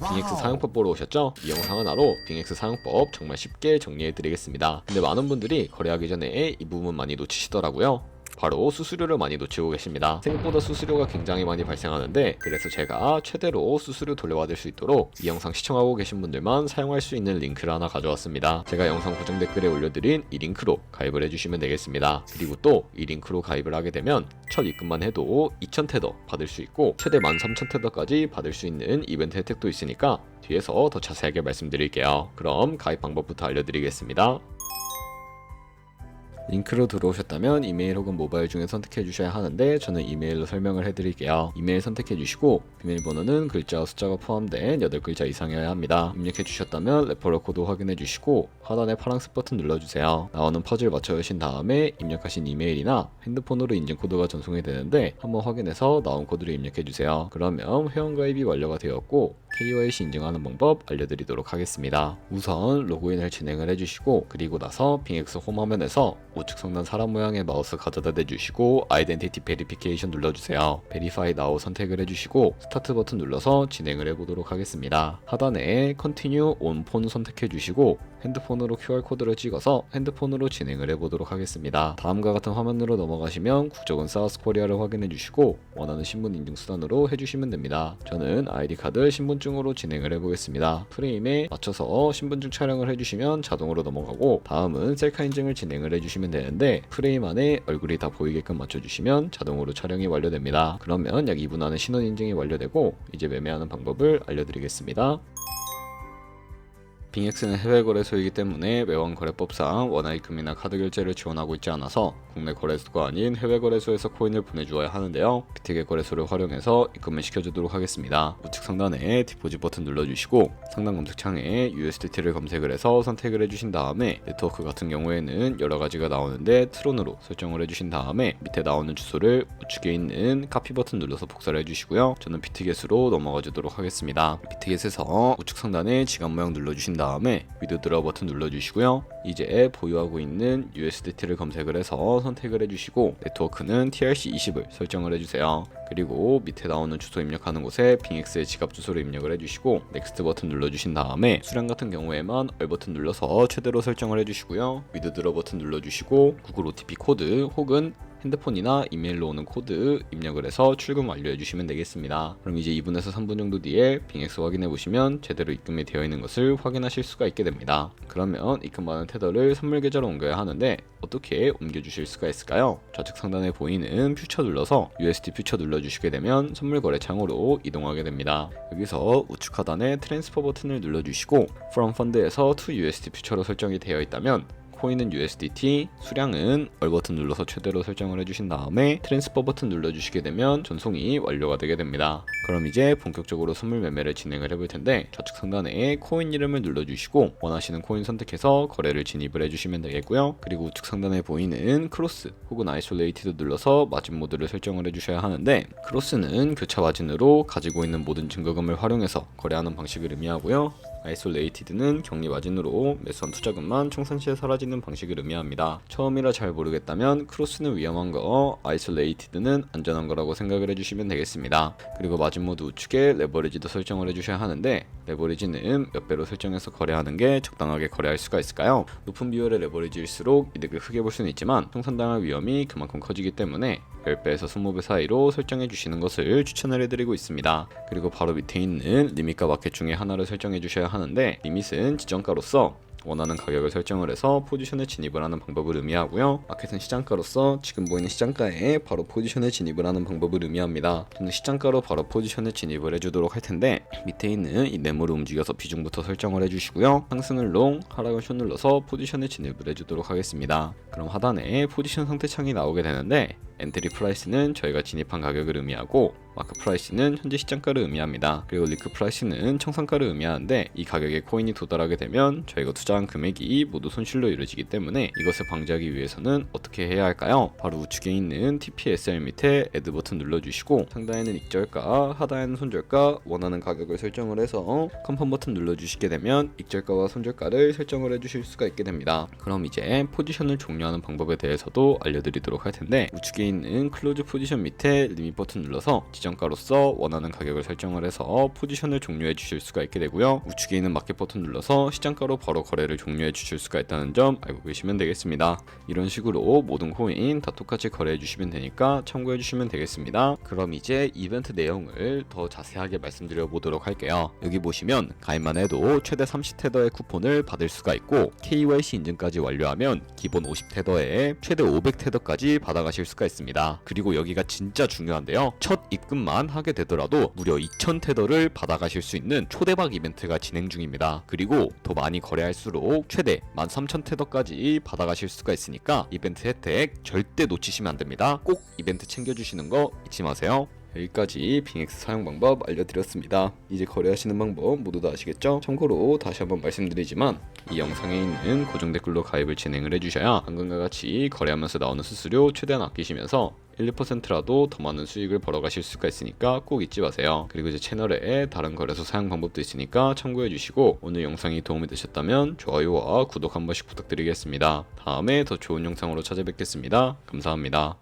빙엑스 사용법 보러 오셨죠? 이 영상 하나로 빙엑스 사용법 정말 쉽게 정리해드리겠습니다. 근데 많은 분들이 거래하기 전에 이 부분 많이 놓치시더라고요. 바로 수수료를 많이 놓치고 계십니다. 생각보다 수수료가 굉장히 많이 발생하는데, 그래서 제가 최대로 수수료 돌려받을 수 있도록 이 영상 시청하고 계신 분들만 사용할 수 있는 링크를 하나 가져왔습니다. 제가 영상 고정 댓글에 올려드린 이 링크로 가입을 해주시면 되겠습니다. 그리고 또 이 링크로 가입을 하게 되면 첫 입금만 해도 2,000테더 받을 수 있고 최대 13,000테더까지 받을 수 있는 이벤트 혜택도 있으니까 뒤에서 더 자세하게 말씀드릴게요. 그럼 가입 방법부터 알려드리겠습니다. 링크로 들어오셨다면 이메일 혹은 모바일 중에 선택해 주셔야 하는데, 저는 이메일로 설명을 해드릴게요. 이메일 선택해 주시고 비밀번호는 글자와 숫자가 포함된 8글자 이상이어야 합니다. 입력해 주셨다면 레퍼럴 코드 확인해 주시고 하단에 파란색 버튼 눌러주세요. 나오는 퍼즐 맞춰주신 다음에 입력하신 이메일이나 핸드폰으로 인증 코드가 전송이 되는데 한번 확인해서 나온 코드를 입력해 주세요. 그러면 회원가입이 완료가 되었고 KYC 인증하는 방법 알려드리도록 하겠습니다. 우선 로그인을 진행을 해주시고, 그리고 나서 빙엑스 홈 화면에서 우측 상단 사람 모양의 마우스 가져다 대주시고 아이덴티티 베리피케이션 눌러주세요. 베리파이 나우 선택을 해주시고 스타트 버튼 눌러서 진행을 해보도록 하겠습니다. 하단에 컨티뉴 온 폰 선택해 주시고 핸드폰으로 QR코드를 찍어서 핸드폰으로 진행을 해보도록 하겠습니다. 다음과 같은 화면으로 넘어가시면 국적은 사우스코리아를 확인해 주시고 원하는 신분 인증 수단으로 해주시면 됩니다. 저는 아이디카드 신분증으로 진행을 해보겠습니다. 프레임에 맞춰서 신분증 촬영을 해주시면 자동으로 넘어가고, 다음은 셀카 인증을 진행을 해주시면 되는데 프레임 안에 얼굴이 다 보이게끔 맞춰주시면 자동으로 촬영이 완료됩니다. 그러면 약 2분 안에 신원 인증이 완료되고 이제 매매하는 방법을 알려드리겠습니다. 빙엑스는 해외 거래소이기 때문에 외환 거래법상 원화입금이나 카드 결제를 지원하고 있지 않아서 국내 거래소가 아닌 해외 거래소에서 코인을 보내주어야 하는데요. 비트겟 거래소를 활용해서 입금을 시켜주도록 하겠습니다. 우측 상단에 디포짓 버튼 눌러주시고 상단 검색창에 USDT를 검색을 해서 선택을 해주신 다음에 네트워크 같은 경우에는 여러 가지가 나오는데 트론으로 설정을 해주신 다음에 밑에 나오는 주소를 우측에 있는 카피 버튼 눌러서 복사를 해주시고요. 저는 비트겟으로 넘어가 주도록 하겠습니다. 비트겟에서 우측 상단에 지갑 모양 눌러주신 다음에 위드드러 버튼 눌러주시고요. 이제 보유하고 있는 USDT를 검색을 해서 선택을 해주시고 네트워크는 TRC20을 설정을 해주세요. 그리고 밑에 나오는 주소 입력하는 곳에 빙엑스의 지갑 주소를 입력을 해주시고 넥스트 버튼 눌러주신 다음에 수량 같은 경우에만 얼 버튼 눌러서 최대로 설정을 해주시고요. 위드드러 버튼 눌러주시고 구글 OTP 코드 혹은 핸드폰이나 이메일로 오는 코드 입력을 해서 출금 완료해 주시면 되겠습니다. 그럼 이제 2분에서 3분 정도 뒤에 빙엑스 확인해 보시면 제대로 입금이 되어 있는 것을 확인하실 수가 있게 됩니다. 그러면 입금받은 테더를 선물 계좌로 옮겨야 하는데 어떻게 옮겨 주실 수가 있을까요? 좌측 상단에 보이는 퓨처 눌러서 USD 퓨처 눌러주시게 되면 선물 거래 창으로 이동하게 됩니다. 여기서 우측 하단에 트랜스퍼 버튼을 눌러주시고 From Fund에서 to USD 퓨처로 설정이 되어 있다면 코인은 USDT, 수량은 얼 버튼 눌러서 최대로 설정을 해주신 다음에 트랜스퍼 버튼 눌러주시게 되면 전송이 완료가 되게 됩니다. 그럼 이제 본격적으로 선물 매매를 진행을 해볼 텐데, 좌측 상단에 코인 이름을 눌러주시고 원하시는 코인 선택해서 거래를 진입을 해주시면 되겠고요. 그리고 우측 상단에 보이는 크로스 혹은 아이솔레이티드 눌러서 마진 모드를 설정을 해주셔야 하는데, 크로스는 교차 마진으로 가지고 있는 모든 증거금을 활용해서 거래하는 방식을 의미하고요. 아이솔레이티드는 격리 마진으로 매수한 투자금만 청산 시에 사라지는 방식을 의미합니다. 처음이라 잘 모르겠다면 크로스는 위험한 거, 아이솔레이티드는 안전한 거라고 생각을 해주시면 되겠습니다. 그리고 마진 모드 우측에 레버리지도 설정을 해주셔야 하는데, 레버리지는 몇 배로 설정해서 거래하는 게 적당하게 거래할 수가 있을까요? 높은 비율의 레버리지일수록 이득을 크게 볼 수는 있지만 청산당할 위험이 그만큼 커지기 때문에 10배에서 20배 사이로 설정해 주시는 것을 추천을 해드리고 있습니다. 그리고 바로 밑에 있는 리밋과 마켓 중에 하나를 설정해 주셔야 하는데, 리밋은 지정가로서 원하는 가격을 설정을 해서 포지션에 진입을 하는 방법을 의미하고요. 마켓은 시장가로서 지금 보이는 시장가에 바로 포지션에 진입을 하는 방법을 의미합니다. 저는 시장가로 바로 포지션에 진입을 해주도록 할 텐데, 밑에 있는 이 네모를 움직여서 비중부터 설정을 해주시고요. 상승을 롱, 하락을 숏 눌러서 포지션에 진입을 해주도록 하겠습니다. 그럼 하단에 포지션 상태 창이 나오게 되는데, 엔트리 프라이스는 저희가 진입한 가격을 의미하고 마크 프라이스는 현재 시장가를 의미합니다. 그리고 리크 프라이스는 청산가를 의미하는데, 이 가격에 코인이 도달하게 되면 저희가 투자한 금액이 모두 손실로 이루어지기 때문에 이것을 방지하기 위해서는 어떻게 해야 할까요? 바로 우측에 있는 TPSR 밑에 애드 버튼 눌러주시고 상단에는 익절가, 하단에는 손절가, 원하는 가격을 설정을 해서 컨펌 버튼 눌러주시게 되면 익절가와 손절가를 설정을 해주실 수가 있게 됩니다. 그럼 이제 포지션을 종료하는 방법에 대해서도 알려드리도록 할 텐데, 우측에 있는 클로즈 포지션 밑에 리밋 버튼 눌러서 지정 지정가로서 원하는 가격을 설정을 해서 포지션을 종료해 주실 수가 있게 되고요. 우측에 있는 마켓 버튼 눌러서 시장가로 바로 거래를 종료해 주실 수가 있다는 점 알고 계시면 되겠습니다. 이런 식으로 모든 코인 다 똑같이 거래해 주시면 되니까 참고해 주시면 되겠습니다. 그럼 이제 이벤트 내용을 더 자세하게 말씀드려 보도록 할게요. 여기 보시면 가입만 해도 최대 30테더의 쿠폰을 받을 수가 있고 KYC 인증까지 완료하면 기본 50테더에 최대 500테더까지 받아가실 수가 있습니다. 그리고 여기가 진짜 중요한데요. 첫 입금만 하게 되더라도 무려 2000테더를 받아가실 수 있는 초대박 이벤트가 진행 중입니다. 그리고 더 많이 거래할수록 최대 13000테더까지 받아가실 수가 있으니까 이벤트 혜택 절대 놓치시면 안됩니다. 꼭 이벤트 챙겨주시는 거 잊지 마세요. 여기까지 빙엑스 사용 방법 알려드렸습니다. 이제 거래하시는 방법 모두 다 아시겠죠? 참고로 다시 한번 말씀드리지만 이 영상에 있는 고정 댓글로 가입을 진행을 해주셔야 방금과 같이 거래하면서 나오는 수수료 최대한 아끼시면서 1, 2%라도 더 많은 수익을 벌어가실 수가 있으니까 꼭 잊지 마세요. 그리고 이제 채널에 다른 거래소 사용 방법도 있으니까 참고해 주시고 오늘 영상이 도움이 되셨다면 좋아요와 구독 한 번씩 부탁드리겠습니다. 다음에 더 좋은 영상으로 찾아뵙겠습니다. 감사합니다.